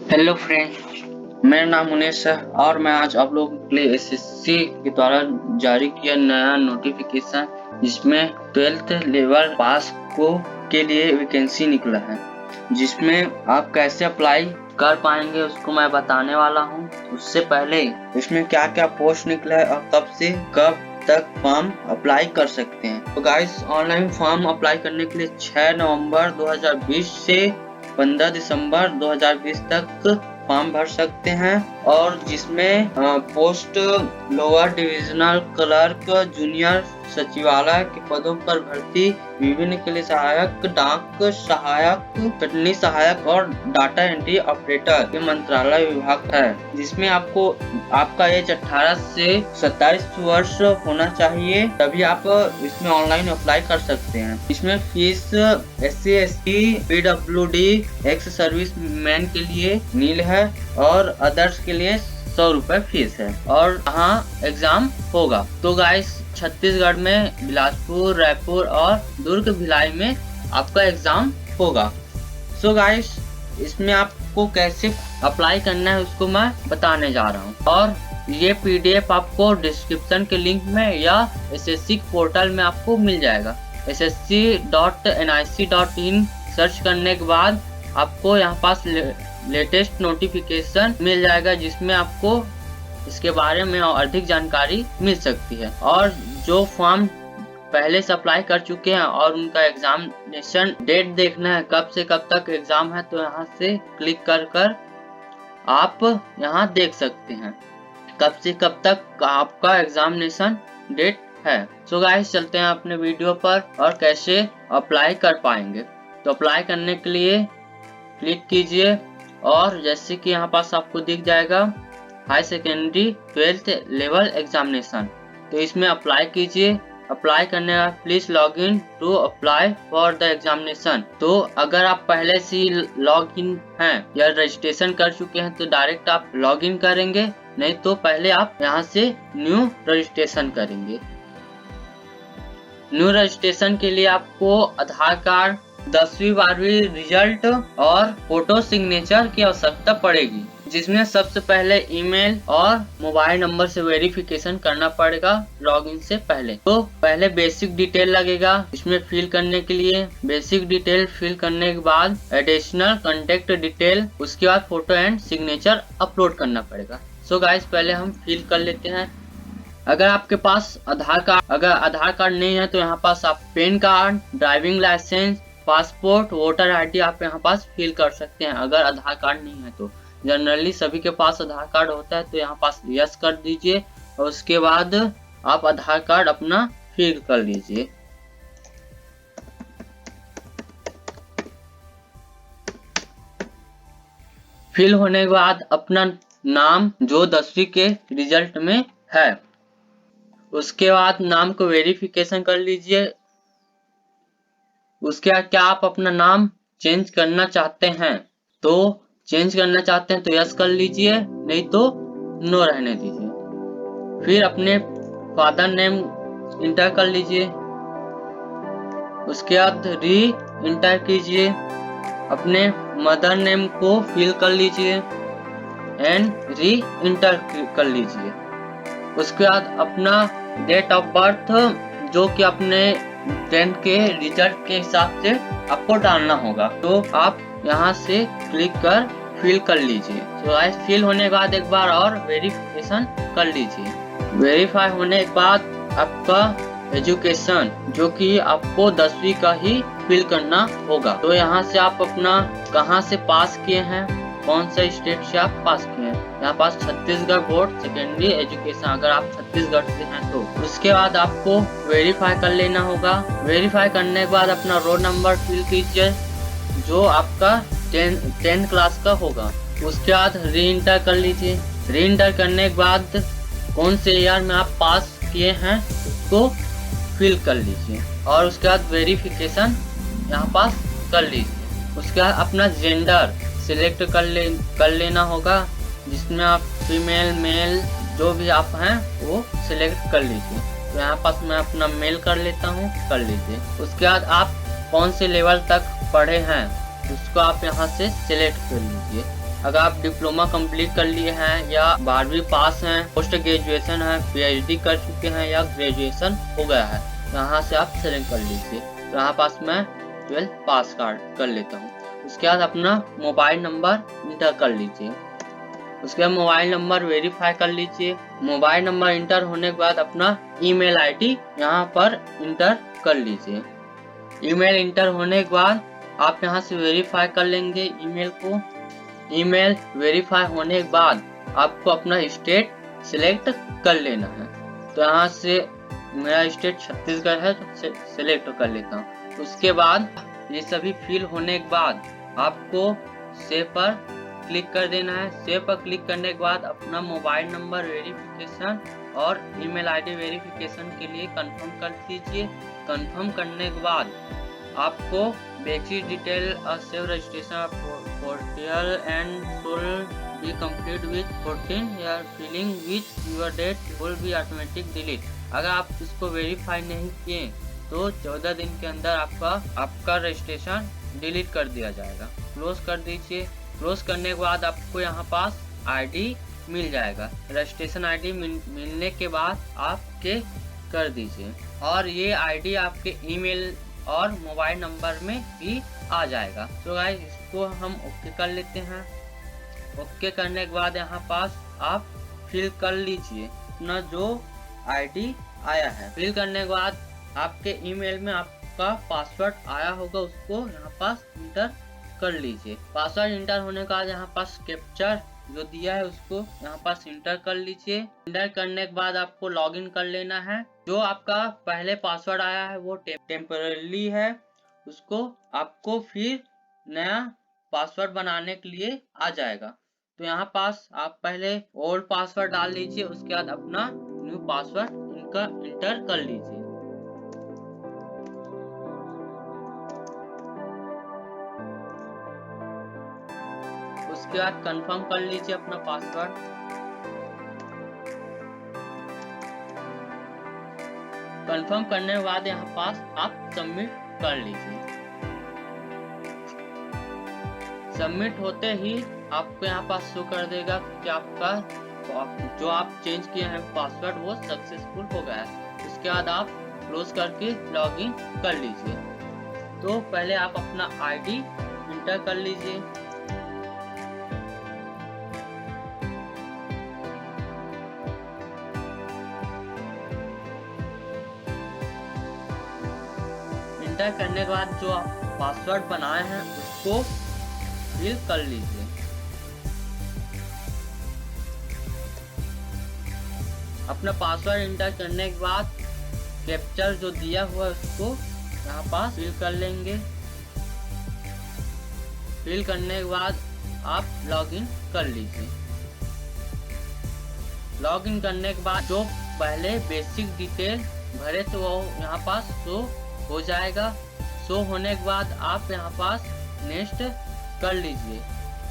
Hello friends, मेरा नाम मुनेश है और मैं आज आप लोगों के लिए एसएससी के द्वारा जारी किया नया नोटिफिकेशन जिसमें 12th लेवल पास को के लिए वैकेंसी निकला है, जिसमें आप कैसे अप्लाई कर पाएंगे उसको मैं बताने वाला हूं। उससे पहले इसमें क्या क्या पोस्ट निकला है और कब से कब तक फॉर्म अप्लाई कर सकते हैं। तो गाइस, ऑनलाइन फॉर्म अप्लाई करने के लिए 6 नवंबर 2020 से 15 दिसंबर 2020 तक फॉर्म भर सकते हैं और जिसमें post lower divisional clerk, junior सचिवालय के पदों पर भर्ती, विभिन्न के लिए सहायक, डाक सहायक, कटनी सहायक और डाटा एंट्री ऑपरेटर के मंत्रालय विभाग है, जिसमें आपको आपका एज 18 से 27 वर्ष होना चाहिए, तभी आप इसमें ऑनलाइन अप्लाई कर सकते हैं। इसमें fees SC ST PWD ex service man के लिए नील है और अदर्स के लिए 100 रुपए फीस है और यहाँ एग्जाम होगा। तो गाइस, छत्तीसगढ़ में बिलासपुर, रायपुर और दुर्ग, भिलाई में आपका एग्जाम होगा। सो गाइस, इसमें आपको कैसे अप्लाई करना है उसको मैं बताने जा रहा हूँ और ये PDF आपको डिस्क्रिप्शन के लिंक में या SSC पोर्टल में आपको मिल जाएगा। ssc.nic.in सर्च करने के बाद आपको यहाँ पास लेटेस्ट नोटिफिकेशन मिल जाएगा, जिसमें आपको इसके बारे में और अधिक जानकारी मिल सकती है। और जो फॉर्म पहले से अप्लाई कर चुके हैं और उनका एग्जामिनेशन डेट देखना है कब से कब तक एग्जाम है, तो यहाँ से क्लिक कर आप यहाँ देख सकते हैं कब से कब तक आपका एग्जामिनेशन डेट है। सो गाइस, चलते हैं अपने वीडियो पर और कैसे अप्लाई कर पाएंगे। तो अप्लाई करने के लिए क्लिक कीजिए और जैसे कि यहाँ पास आपको दिख जाएगा high secondary 12th level examination, तो इसमें अप्लाई कीजिए। अप्लाई करने का please log in to apply for the examination. तो अगर आप पहले से लॉग इन हैं या रजिस्ट्रेशन कर चुके हैं तो डायरेक्ट आप लॉग इन करेंगे, नहीं तो पहले आप यहाँ से न्यू रजिस्ट्रेशन करेंगे। न्यू रजिस्ट्रेशन के लिए आपको आधार कार्ड, 10वीं 12वीं रिजल्ट और फोटो सिग्नेचर की आवश्यकता पड़ेगी, जिसमें सबसे पहले ईमेल और मोबाइल नंबर से वेरिफिकेशन करना पड़ेगा लॉगिन से पहले। तो पहले बेसिक डिटेल लगेगा इसमें फिल करने के लिए। बेसिक डिटेल फिल करने के बाद एडिशनल कॉन्टेक्ट डिटेल, उसके बाद फोटो एंड सिग्नेचर अपलोड करना पड़ेगा। सो गाइस, पहले हम फिल कर लेते हैं। अगर आपके पास आधार कार्ड नहीं है तो यहाँ पास आप PAN card, driving licence, passport, voter ID आप यहाँ पास फिल कर सकते हैं। अगर आधार कार्ड नहीं है तो जनरली सभी के पास आधार कार्ड होता है, तो यहाँ पास यस कर दीजिए और उसके बाद आप आधार कार्ड अपना फिल कर लीजिए। फिल होने के बाद अपना नाम जो 10वीं के रिजल्ट में है, उसके बाद नाम को वेरिफिकेशन कर लीजिए। उसके बाद क्या आप अपना नाम चेंज करना चाहते हैं, तो चेंज करना चाहते हैं तो यस कर लीजिए, नहीं तो नो रहने दीजिए। फिर अपने फादर नेम इंटर कर लीजिए, उसके बाद री इंटर कीजिए, अपने मदर नेम को फिल कर लीजिए एंड री इंटर कर लीजिए। उसके बाद अपना डेट ऑफ बर्थ जो कि अपने 10th के रिजल्ट के हिसाब से आपको डालना होगा, तो आप यहाँ से क्लिक कर फिल कर लीजिए। तो गाइस, फिल होने के बाद एक बार और वेरिफिकेशन कर लीजिए। वेरीफाई होने के बाद आपका एजुकेशन जो कि आपको 10वीं का ही फिल करना होगा। तो यहाँ से आप अपना कहाँ से पास किए हैं, कौन सा स्टेट से आप पास किए हैं। यहाँ पास छत्तीसगढ़ बोर्ड सेकेंडरी एजुकेशन, अगर आप छत्तीसगढ़ से हैं तो। उसके बाद आपको वेरीफाई कर लेना होगा। वेरीफाई करने के बाद अपना रोल नंबर फिल कीजिए जो आपका 10th क्लास का होगा। उसके बाद री इंटर कर लीजिए। री इंटर करने के बाद कौन से ईयर में आप पास किए हैं उसको फिल कर लीजिए और उसके बाद वेरिफिकेशन यहाँ पास कर लीजिए। उसके बाद अपना जेंडर सिलेक्ट कर लेना होगा, जिसमें आप फीमेल, मेल जो भी आप हैं वो सिलेक्ट कर लीजिए। तो यहाँ पास मैं अपना मेल कर लेता हूँ, कर लीजिए। उसके बाद आप कौन से लेवल तक पढ़े हैं उसको आप यहाँ से सिलेक्ट कर लीजिए। अगर आप डिप्लोमा कंप्लीट कर लिए हैं या 12वीं पास हैं, पोस्ट ग्रेजुएशन है, PhD कर चुके हैं या ग्रेजुएशन हो गया है, यहाँ से आप सेलेक्ट कर लीजिए। तो यहाँ पास मैं 12th पास कर लेता हूँ। उसके बाद अपना मोबाइल नंबर इंटर कर लीजिए। उसके बाद मोबाइल नंबर वेरीफाई कर लीजिए। मोबाइल नंबर इंटर होने के बाद अपना ईमेल आईडी यहाँ पर इंटर कर लीजिए। ईमेल इंटर होने के बाद आप यहाँ से वेरीफाई कर लेंगे ईमेल को। ईमेल वेरीफाई होने के बाद आपको अपना स्टेट सिलेक्ट कर लेना है। तो यहाँ से मेरा स्टेट छत्तीसगढ़ है, तो सिलेक्ट कर लेता हूँ। उसके बाद ये सभी फिल होने के बाद आपको सेव पर क्लिक कर देना है। सेव पर क्लिक करने के बाद अपना मोबाइल नंबर वेरिफिकेशन और ईमेल आईडी वेरिफिकेशन के लिए कंफर्म कर दीजिए। कंफर्म करने के बाद आपको basic detail save registration portal and should be complete with 14 या filling with your date will be automatic delete. अगर आप इसको वेरीफाई नहीं किए तो 14 दिन के अंदर आपका रजिस्ट्रेशन डिलीट कर दिया जाएगा। क्लोज कर दीजिए। क्लोज करने के बाद आपको यहाँ पास आईडी मिल जाएगा। रजिस्ट्रेशन आईडी मिलने के बाद आपके कर दीजिए और ये आईडी आपके ईमेल और मोबाइल नंबर में भी आ जाएगा। तो गाइस इसको हम ओके कर लेते हैं। ओके करने के बाद यहाँ पास आप फिल कर लीजिए अपना जो आईडी आया है। फिल करने के बाद आपके ईमेल में आपका पासवर्ड आया होगा, उसको यहाँ पास इंटर कर लीजिए। पासवर्ड इंटर होने के बाद यहाँ पास कैप्चर जो दिया है उसको यहाँ पास इंटर कर लीजिए। इंटर करने के बाद आपको लॉगिन कर लेना है। जो आपका पहले पासवर्ड आया है वो टेम्पररी है, उसको आपको फिर नया पासवर्ड बनाने के लिए आ जाएगा। तो यहाँ पास आप पहले ओल्ड पासवर्ड डाल लीजिए, उसके बाद अपना न्यू पासवर्ड इनका इंटर कर लीजिए। उसके बाद कंफर्म कर लीजिए अपना पासवर्ड। कंफर्म करने के बाद यहाँ पास आप सबमिट कर लीजिए। सबमिट होते ही आपको यहाँ पास शो कर देगा कि आपका जो आप चेंज किए हैं पासवर्ड वो सक्सेसफुल हो गया है। उसके बाद आप क्लोज करके लॉगिन कर लीजिए। तो पहले आप अपना आईडी इंटर कर लीजिए। इंटर करने के बाद जो आप पासवर्ड बनाए हैं उसको फिल कर लीजिए। अपना पासवर्ड इंटर करने के बाद कैप्चर जो दिया हुआ है उसको यहाँ पास फिल कर लेंगे। फिल करने के बाद आप लॉगिन कर लीजिए। लॉगिन करने के बाद जो पहले बेसिक डिटेल भरे तो वो यहाँ पास शो हो जाएगा। शो होने के बाद आप यहाँ पास नेक्स्ट कर लीजिए।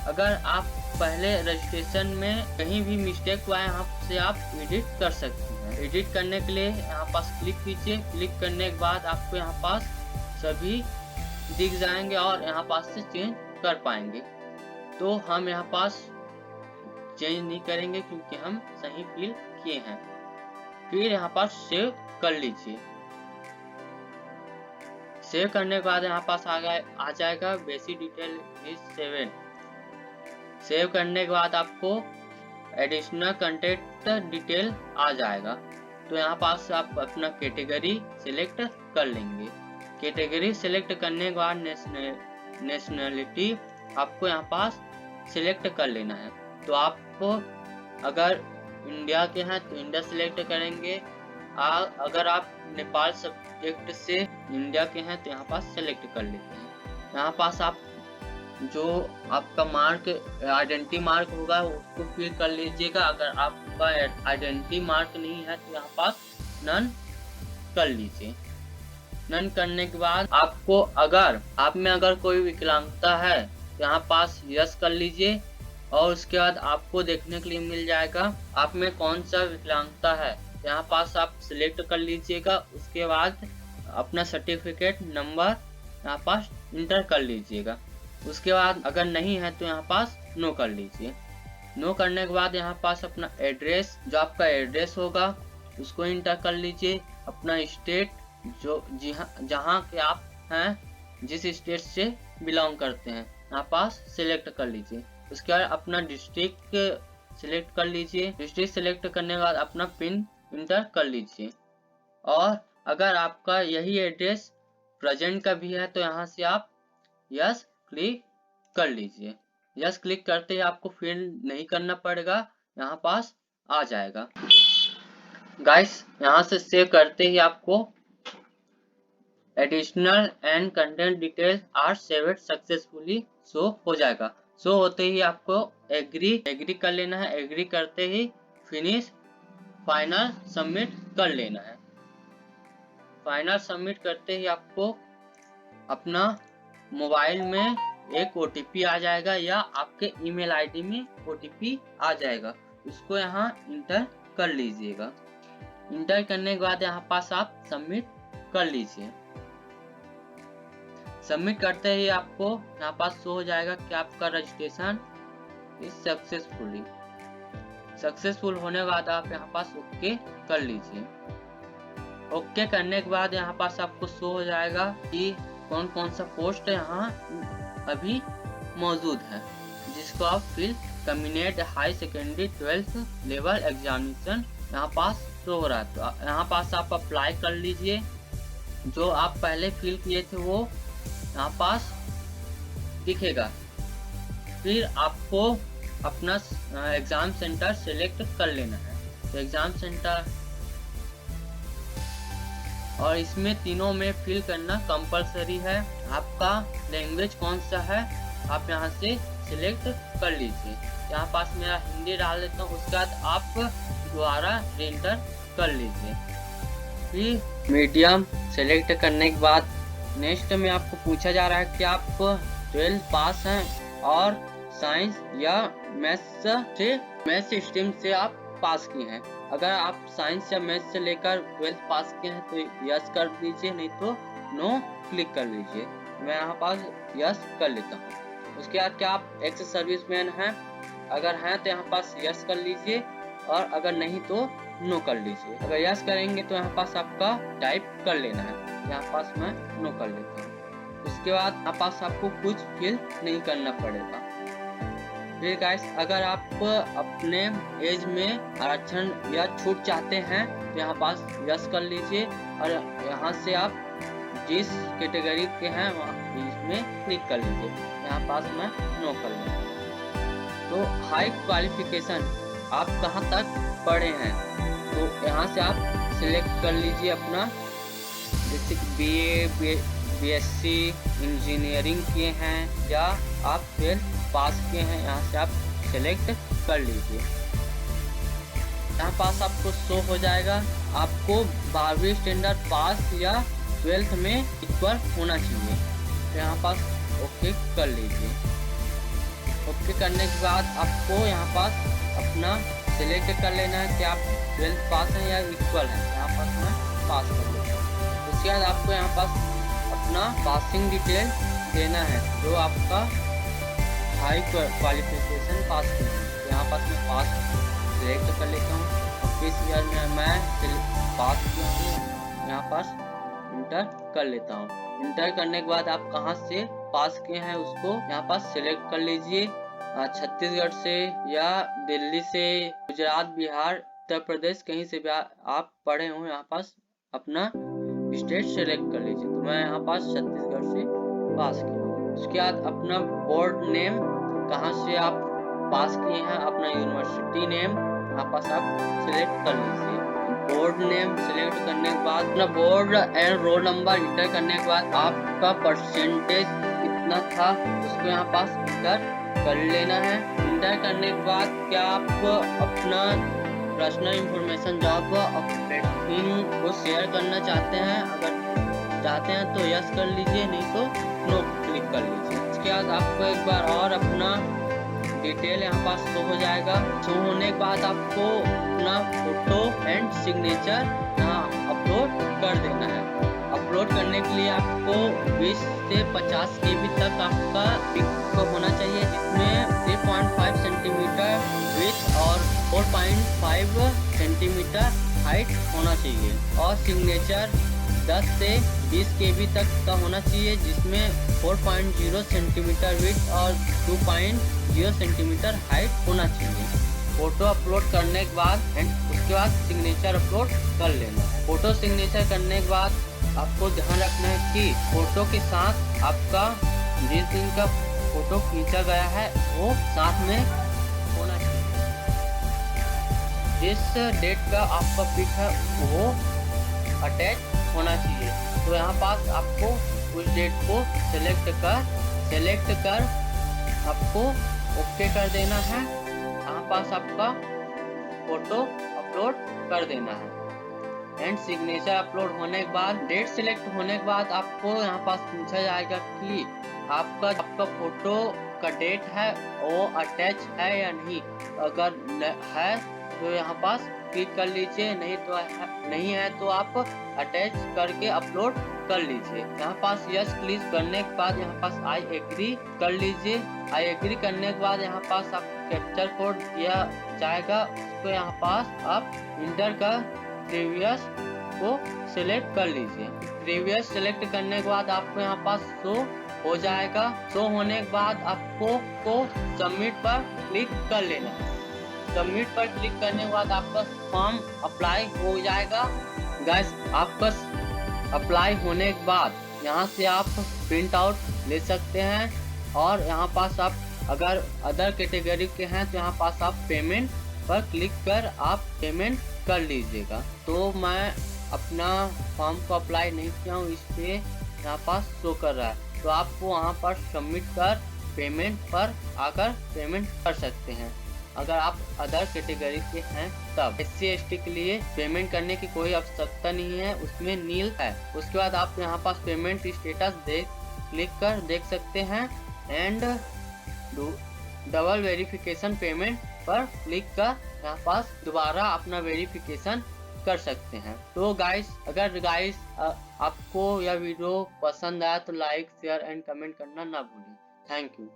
अगर आप पहले रजिस्ट्रेशन में कहीं भी मिस्टेक हुआ है यहाँ से आप एडिट कर सकते हैं। एडिट करने के लिए यहाँ पास क्लिक कीजिए। क्लिक करने के बाद आपको यहाँ पास सभी दिख जाएंगे और यहाँ पास से चेंज कर पाएंगे। तो हम यहाँ पास चेंज नहीं करेंगे क्योंकि हम सही फिल किए हैं। फिर यहाँ पास सेव कर लीजिए। सेव करने के बाद यहाँ पास आ जाएगा बेसिक डिटेल इज 7। सेव करने के बाद आपको एडिशनल कंटेंट डिटेल आ जाएगा। तो यहाँ पास आप अपना कैटेगरी सिलेक्ट कर लेंगे। कैटेगरी सिलेक्ट करने के बाद नेशनलिटी आपको यहाँ पास सिलेक्ट कर लेना है। तो आपको अगर इंडिया के हैं तो इंडिया सिलेक्ट करेंगे। अगर आप नेपाल सब्जेक्ट से इंडिया के हैं तो यहाँ पास सेलेक्ट कर लेते हैं। यहाँ पास आप जो आपका मार्क आइडेंटिटी मार्क होगा उसको फिल कर लीजिएगा। अगर आपका आइडेंटिटी मार्क नहीं है तो यहाँ पास नन कर लीजिए। नन करने के बाद आपको अगर आप में अगर कोई विकलांगता है तो यहाँ पास यस कर लीजिए और उसके बाद आपको देखने के लिए मिल जाएगा आप में कौन सा विकलांगता है। यहाँ पास आप सिलेक्ट कर लीजिएगा। उसके बाद अपना सर्टिफिकेट नंबर यहाँ पास इंटर कर लीजिएगा। उसके बाद अगर नहीं है तो यहाँ पास नो कर लीजिए। नो करने के बाद यहाँ पास अपना एड्रेस, जो आपका एड्रेस होगा उसको इंटर कर लीजिए। अपना स्टेट, जो जहाँ के आप हैं, जिस स्टेट से बिलोंग करते हैं यहाँ पास सिलेक्ट कर लीजिए। उसके बाद अपना डिस्ट्रिक्ट सिलेक्ट कर लीजिए। डिस्ट्रिक्ट सिलेक्ट करने के बाद अपना पिन इंटर कर लीजिए। और अगर आपका यही एड्रेस प्रेजेंट का भी है तो यहाँ से आप यस क्लिक कर लीजिए। यस क्लिक करते ही आपको फिल नहीं करना पड़ेगा, यहाँ पास आ जाएगा। गाइस यहाँ से सेव करते ही आपको additional and content details are saved successfully show हो जाएगा। शो होते ही आपको एग्री कर लेना है। एग्री करते ही फिनिश फाइनल सबमिट कर लेना है। फाइनल सबमिट करते ही आपको अपना मोबाइल में एक OTP आ जाएगा या आपके ईमेल आईडी में OTP आ जाएगा। उसको यहाँ इंटर कर लीजिएगा। इंटर करने के बाद यहाँ पास आप सबमिट कर लीजिए। सबमिट करते ही आपको यहाँ पास शो हो जाएगा कि आपका रजिस्ट्रेशन इज सक्सेसफुल होने के बाद आप यहाँ पास ओके कर लीजिए। ओके करने के बाद यहाँ पास आपको शो हो जाएगा कि कौन कौन सा पोस्ट यहाँ अभी मौजूद है, जिसको आप fill combined high secondary 12th level examination यहाँ पास शो हो रहा है। तो यहाँ पास आप अप्लाई कर लीजिए। जो आप पहले फिल किए थे वो यहाँ पास दिखेगा। फिर आपको अपना एग्जाम सेंटर सेलेक्ट कर लेना है। तो एग्जाम सेंटर, और इसमें तीनों में फिल करना कंपलसरी है। आपका लैंग्वेज कौन सा है आप यहाँ से सिलेक्ट कर लीजिए। यहाँ पास मेरा हिंदी डाल देता हूँ। उसके बाद आप दोबारा एंटर कर लीजिए। फिर मीडियम सेलेक्ट करने के बाद नेक्स्ट में आपको पूछा जा रहा है कि आप 12 पास हैं और साइंस या मैथ्स स्ट्रीम से आप पास किए हैं। अगर आप साइंस या मैथ्स से लेकर 12 पास किए हैं तो यस कर दीजिए, नहीं तो नो क्लिक कर लीजिए। मैं यहाँ पास यस कर लेता हूँ। उसके बाद क्या आप एक्स सर्विसमैन हैं? अगर हैं तो यहाँ पास यस कर लीजिए, और अगर नहीं तो नो कर लीजिए। अगर यस करेंगे तो यहाँ पास आपका टाइप कर लेना है। यहाँ पास मैं नो कर लेता हूँ। उसके बाद यहाँ पास आपको कुछ फिल नहीं करना पड़ेगा। फिर गाइस अगर आप अपने एज में आरक्षण या छूट चाहते हैं तो यहाँ पास यस कर लीजिए, और यहाँ से आप जिस कैटेगरी के हैं इसमें क्लिक कर लीजिए। यहाँ पास मैं नो कर लेता हूँ। तो हाई क्वालिफिकेशन आप कहाँ तक पढ़े हैं, तो यहाँ से आप सिलेक्ट कर लीजिए अपना, जैसे BA BSc इंजीनियरिंग किए हैं या आप 12 पास किए हैं। यहाँ से आप सिलेक्ट कर लीजिए। यहाँ पास आपको शो हो जाएगा आपको 12वीं स्टैंडर्ड पास या 12th में इक्वल होना चाहिए। तो यहाँ पास ओके कर लीजिए। ओके करने के बाद आपको यहाँ पास अपना सिलेक्ट कर लेना है कि आप 12th पास हैं या इक्वल हैं। यहाँ पास मैं पास कर लेता हूँ। उसके बाद आपको यहाँ पास अपना पासिंग डिटेल देना है, जो आपका हाई क्वालिफिकेशन पास किया है। यहाँ पास मैं पास सिलेक्ट कर लेता हूँ। किस ईयर में मैं पास किया हूँ यहाँ पास इंटर कर लेता हूँ। इंटर करने के बाद आप कहाँ से पास किए हैं उसको यहाँ पास सिलेक्ट कर लीजिए। छत्तीसगढ़ से या दिल्ली से, गुजरात, बिहार, उत्तर प्रदेश, कहीं से भी आप पढ़े हो यहाँ पास अपना स्टेट सेलेक्ट कर लीजिए। तो मैं यहाँ पास छत्तीसगढ़ से पास किया हूँ। उसके बाद अपना बोर्ड नेम, कहाँ से आप पास किए हैं, अपना यूनिवर्सिटी नेम यहाँ पास आप सिलेक्ट कर लीजिए। बोर्ड नेम सिलेक्ट करने के बाद अपना board and roll number inter करने के बाद आपका परसेंटेज कितना था उसको यहाँ पास इंटर कर लेना है। इंटर करने के बाद क्या आप अपना पर्सनल इंफॉर्मेशन जॉब ऑपरेटिंग को शेयर करना चाहते हैं? अगर चाहते हैं तो यस कर लीजिए, नहीं तो नो क्लिक कर लीजिए। इसके बाद आपको एक बार और अपना डिटेल यहाँ पास शो हो जाएगा। शो होने के बाद आपको अपना फोटो एंड सिग्नेचर यहाँ अपलोड कर देना है। अपलोड अपलोड करने के लिए आपको 20 से 50 KB तक आपका पिक होना चाहिए, जिसमें 3.5 सेंटीमीटर विड्थ और 4.5 सेंटीमीटर हाइट होना चाहिए। और सिग्नेचर 10 से 20 KB तक का होना चाहिए, जिसमें 4.0 सेंटीमीटर विड्थ और 2.0 सेंटीमीटर हाइट होना चाहिए। फोटो अपलोड करने के बाद उसके बाद सिग्नेचर अपलोड कर लेना है। फोटो सिग्नेचर करने के बाद आपको ध्यान रखना है कि फोटो के साथ आपका जिस दिन का फोटो खींचा गया है वो साथ में होना चाहिए। जिस डेट का आपका पिक है वो अटैच होना चाहिए। तो यहाँ पास आपको उस डेट को सेलेक्ट कर आपको ओके कर देना है। यहाँ पास आपका फोटो अपलोड कर देना है। एंड सिग्नेचर अपलोड होने के बाद डेट सिलेक्ट होने के बाद आपको यहाँ पास पूछा जाएगा कि आपका फोटो का डेट है वो अटैच है या नहीं। अगर है तो यहाँ पास क्लिक कर लीजिए, नहीं है तो आप अटैच करके अपलोड कर लीजिए। यहाँ पास यस क्लिक करने के बाद यहाँ पास आई एग्री कर लीजिए। आई एग्री करने के बाद यहाँ पास आप कैप्चर कोड दिया जाएगा, उसको यहाँ पास आप इंटर कर प्रीवियस को सिलेक्ट कर लीजिए। प्रीवियस सिलेक्ट करने के बाद आपको यहाँ पास शो हो जाएगा। शो होने के बाद आपको सबमिट पर क्लिक कर लेना है। सबमिट पर क्लिक करने के बाद आपका फॉर्म अप्लाई हो जाएगा। गाइस, आपका अप्लाई होने के बाद यहाँ से आप प्रिंट आउट ले सकते हैं। और यहाँ पास आप अगर अदर कैटेगरी के हैं तो यहाँ पास आप पेमेंट पर क्लिक कर आप पेमेंट कर लीजिएगा। तो मैं अपना फॉर्म को अप्लाई नहीं किया हूँ, इसलिए यहाँ पास शो कर रहा है। तो आपको वहाँ पर सबमिट कर पेमेंट पर आकर पेमेंट कर सकते हैं। अगर आप अदर कैटेगरी के हैं तब SC ST के लिए पेमेंट करने की कोई आवश्यकता नहीं है, उसमें नील है। उसके बाद आप यहाँ पास पेमेंट स्टेटस क्लिक कर देख सकते हैं। एंड डबल वेरिफिकेशन पेमेंट पर क्लिक कर यहाँ पास दोबारा अपना वेरिफिकेशन कर सकते हैं। तो गाइस, अगर गाइस आपको यह वीडियो पसंद आया तो लाइक शेयर एंड कमेंट करना ना भूलें। Thank you.